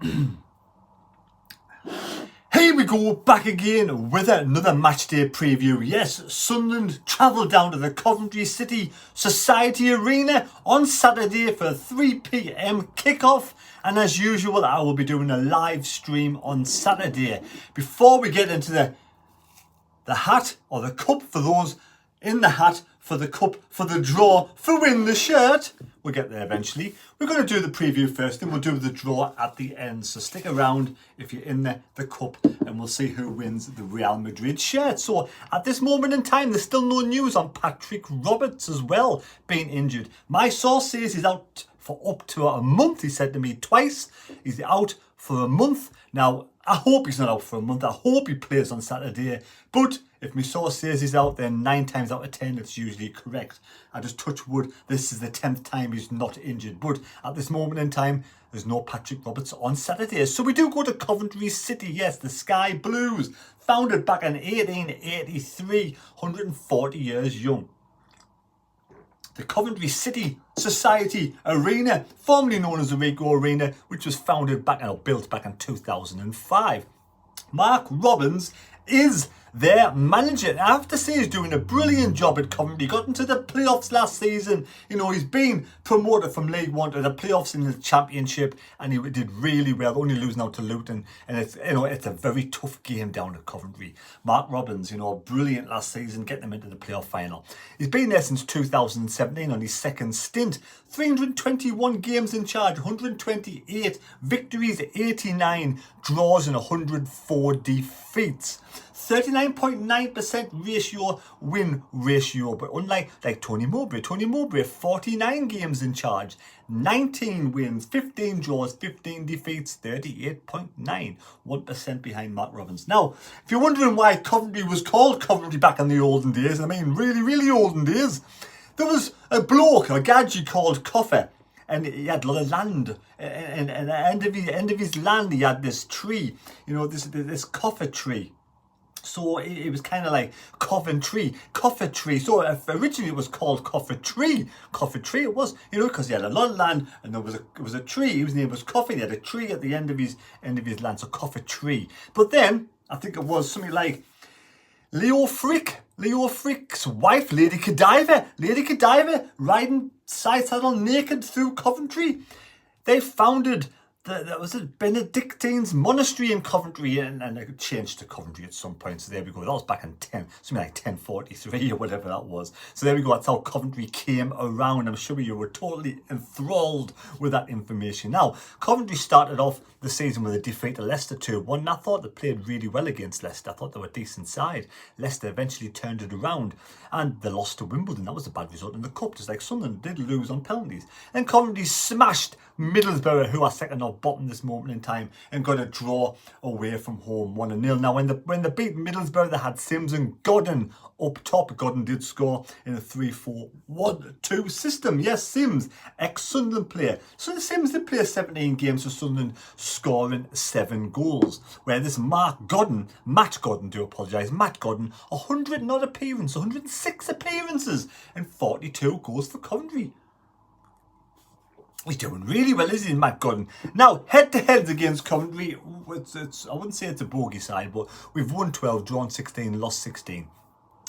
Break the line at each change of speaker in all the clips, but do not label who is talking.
Here we go, back again with another matchday preview. Yes, Sunderland travel down to the Coventry City Society Arena on Saturday for a 3 p.m. kickoff. And as usual, I will be doing a live stream on Saturday. Before we get into the hat or the cup for those in the hat, for the cup, for the draw, for win the shirt. We'll get there eventually. We're going to do the preview first, then we'll do the draw at the end. So stick around if you're in the cup, and we'll see who wins the Real Madrid shirt. So at this moment in time, there's still no news on Patrick Roberts as well being injured. My source says he's out for up to a month. He said to me twice he's out for a month. Now, I hope he's not out for a month. I hope he plays on Saturday. But if my source says he's out, then 9 times out of 10, it's usually correct. I just touch wood. This is the 10th time he's not injured. But at this moment in time, there's no Patrick Roberts on Saturday. So we do go to Coventry City. Yes, the Sky Blues, founded back in 1883, 140 years young. The Coventry City Society Arena, formerly known as the Rico Arena, which was founded back and built back in 2005. Mark Robins is their manager. I have to say he's doing a brilliant job at Coventry. Got into the playoffs last season. You know, he's been promoted from League One to the playoffs in the Championship, and he did really well, only losing out to Luton. And it's, you know, it's a very tough game down at Coventry. Mark Robins, you know, brilliant last season, getting them into the playoff final. He's been there since 2017 on his second stint. 321 games in charge, 128 victories, 89 draws and 104 defeats. 39.9% ratio win ratio, but unlike Tony Mowbray, 49 games in charge, 19 wins, 15 draws, 15 defeats, 38.9, 1% behind Mark Robins. Now, if you're wondering why Coventry was called Coventry back in the olden days, I mean really olden days, there was a bloke, a gadget called Coffer, and he had a lot of land, and at the end of his land he had this tree, you know, this coffer tree. So it was kind of like Coventry. So originally it was called Coventry. It was, you know, because he had a lot of land and there was a tree. His name was Coffer. He had a tree at the end of his land, so Coventry. But then I think it was something like Leo Frick's wife, Lady Godiva, riding side saddle naked through Coventry. They founded that was a Benedictine's monastery in Coventry, and it changed to Coventry at some point. So there we go. That was back in something like 1043 or whatever that was. So there we go. That's how Coventry came around. I'm sure you were totally enthralled with that information. Now, Coventry started off the season with a defeat to Leicester 2-1. I thought they played really well against Leicester. I thought they were a decent side. Leicester eventually turned it around, and they lost to Wimbledon. That was a bad result in the cup, just like Sunderland did lose on penalties. And Coventry smashed Middlesbrough, who are second or bottom this moment in time, and got a draw away from home, 1-0. Now, when they beat Middlesbrough, they had Sims and Godden up top. Godden did score in a 3-4-1-2 system. Yes, Sims, ex-Sunderland player. So the Sims did play 17 games for Sunderland, scoring 7 goals. Where this Matt Godden, 100 and odd appearances, 106 appearances, and 42 goals for Coventry. He's doing really well, isn't he, Matt Godden? Now, head-to-heads against Coventry, I wouldn't say it's a bogey side, but we've won 12, drawn 16, lost 16.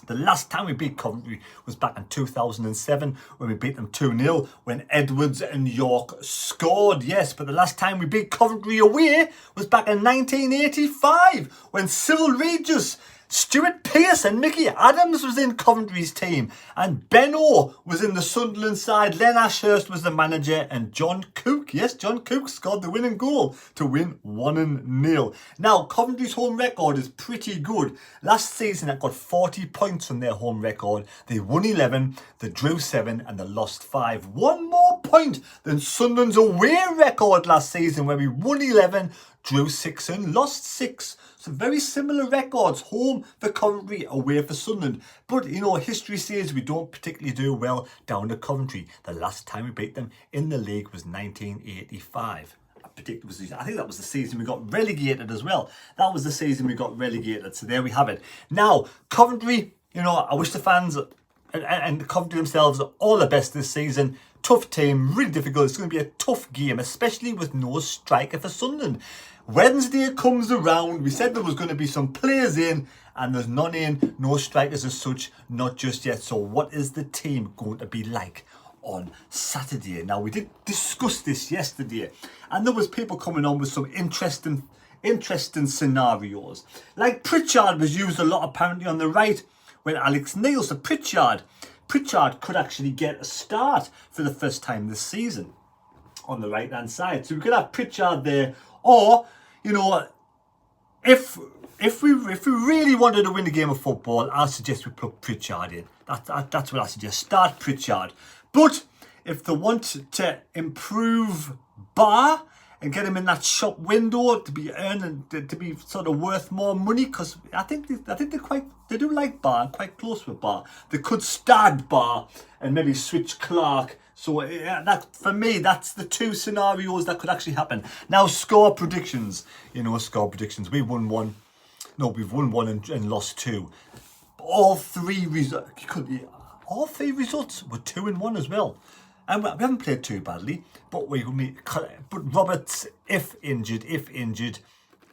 The last time we beat Coventry was back in 2007 when we beat them 2-0 when Edwards and York scored. Yes, but the last time we beat Coventry away was back in 1985 when Cyril Regis, Stuart Pearce and Mickey Adams was in Coventry's team, and Benno was in the Sunderland side. Len Ashurst was the manager, and John Cook, yes, John Cook scored the winning goal to win 1-0. Now, Coventry's home record is pretty good. Last season, it got 40 points from their home record. They won 11, they drew 7, and they lost 5. One more point than Sunderland's away record last season, where we won 11, drew 6 and lost 6. So very similar records, home for Coventry, away for Sunderland. But, you know, history says we don't particularly do well down at Coventry. The last time we beat them in the league was 1985. I think that was the season we got relegated as well. That was the season we got relegated. So there we have it. Now, Coventry, you know, I wish the fans and Coventry themselves all the best this season. Tough team, really difficult. It's going to be a tough game, especially with no striker for Sunderland. Wednesday comes around. We said there was going to be some players in, and there's none in. No strikers as such, not just yet. So what is the team going to be like on Saturday? Now, we did discuss this yesterday, and there was people coming on with some interesting scenarios. Like Pritchard was used a lot apparently on the right when Alex Neil. So Pritchard could actually get a start for the first time this season on the right hand side. So we could have Pritchard there, or you know, if we really wanted to win the game of football, I suggest we put Pritchard in. That's what I suggest. Start Pritchard. But if they want to improve Bar and get him in that shop window to be earning, to be sort of worth more money, because I think they do like Bar, quite close with Bar. They could start Bar and maybe switch Clark. So that, for me, that's the two scenarios that could actually happen. Now, score predictions. You know, score predictions. We've won one. No, we've won one and lost two. All three results were 2-1 as well. And we haven't played too badly, but Roberts, if injured,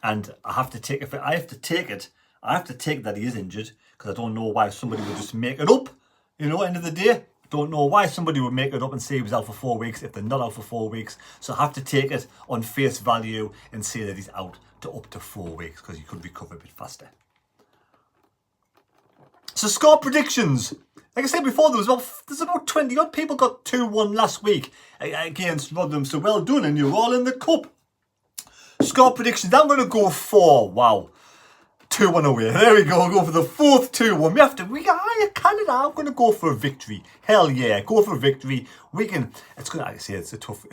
and I have to take that he is injured, because I don't know why somebody would just make it up. You know, end of the day, don't know why somebody would make it up and say he was out for 4 weeks if they're not out for 4 weeks. So I have to take it on face value and say that he's out to up to 4 weeks, because he could recover a bit faster. So score predictions. Like I said before, there's about 20 odd people got 2-1 last week against Rotherham. So well done, and you're all in the cup. Score predictions. I'm going to go 4. Wow. 2-1 away. There we go. Go for the fourth 2-1. Canada. I'm going to go for a victory. Hell yeah. Go for a victory. It's going to, like I say, it's a tough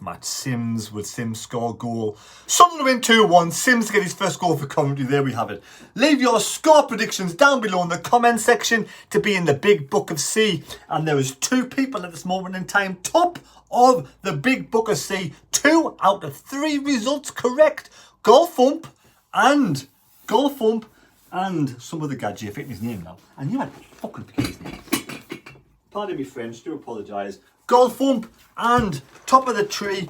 match. Will Sims score a goal? Sunderland win 2-1. Sims get his first goal for Coventry. There we have it. Leave your score predictions down below in the comment section to be in the Big Book of C. And there is 2 people at this moment in time top of the Big Book of C. 2 out of 3 results correct. Golfump and some other guy, I forget his name now. And you had fucking forget his name. Pardon me, French, do apologise. Golfump and top of the tree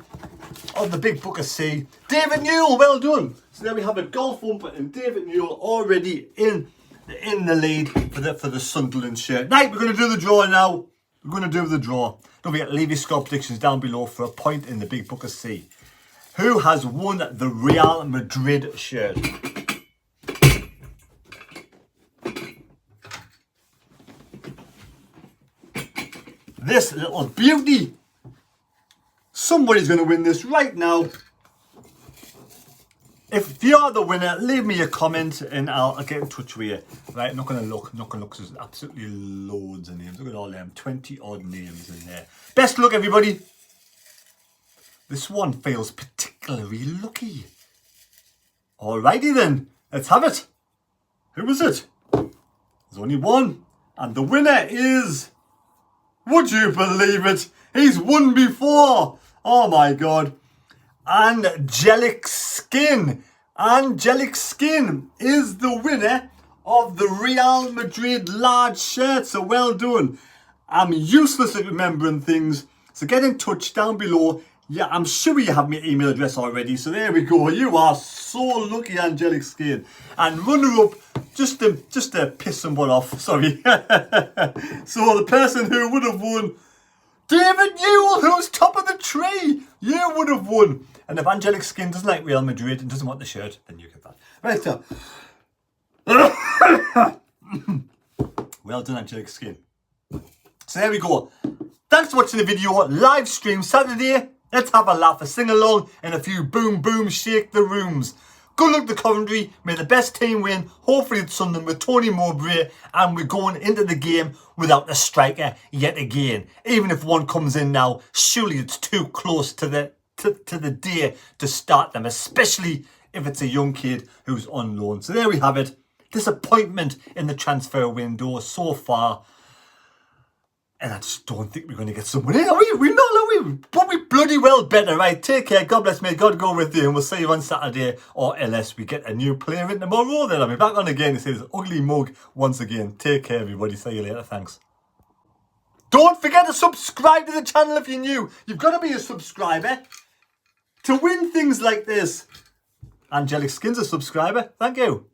of the Big Book of C, David Newell, well done. So there we have it, Golfump and David Newell already in the lead for the Sunderland shirt. Right, we're going to do the draw now. We're going to do the draw. Don't forget to leave your score predictions down below for a point in the Big Book of C. Who has won the Real Madrid shirt? This little beauty. Somebody's going to win this right now. If you're the winner, leave me a comment and I'll get in touch with you. Right, not going to look. There's absolutely loads of names. Look at all them, 20 odd names in there. Best of luck, everybody. This one feels particularly lucky. Alrighty then, let's have it. Who was it? There's only one. And the winner is... Would you believe it? He's won before. Oh my God. Angelic Skin. Angelic Skin is the winner of the Real Madrid large shirt. So well done. I'm useless at remembering things. So get in touch down below. Yeah, I'm sure you have my email address already. So there we go. You are so lucky, Angelic Skin. And runner up, just to piss someone off. Sorry. So the person who would have won, David Newell, who's top of the tree. You would have won. And if Angelic Skin doesn't like Real Madrid and doesn't want the shirt, then you get that. Right, so. Well done, Angelic Skin. So there we go. Thanks for watching the video. Live stream Saturday. Let's have a laugh, a sing-along, and a few boom shake the rooms. Good luck to Coventry. May the best team win. Hopefully it's Sunderland with Tony Mowbray. And we're going into the game without a striker yet again. Even if one comes in now, surely it's too close to the day to start them, especially if it's a young kid who's on loan. So there we have it. Disappointment in the transfer window so far. And I just don't think we're going to get someone in. We're not, are we? But we bloody well better, right? Take care. God bless me. God go with you. And we'll see you on Saturday. Or unless we get a new player in tomorrow, then I'll be back on again to say this ugly mug once again. Take care, everybody. See you later. Thanks. Don't forget to subscribe to the channel if you're new. You've got to be a subscriber to win things like this. Angelic Skin's a subscriber. Thank you.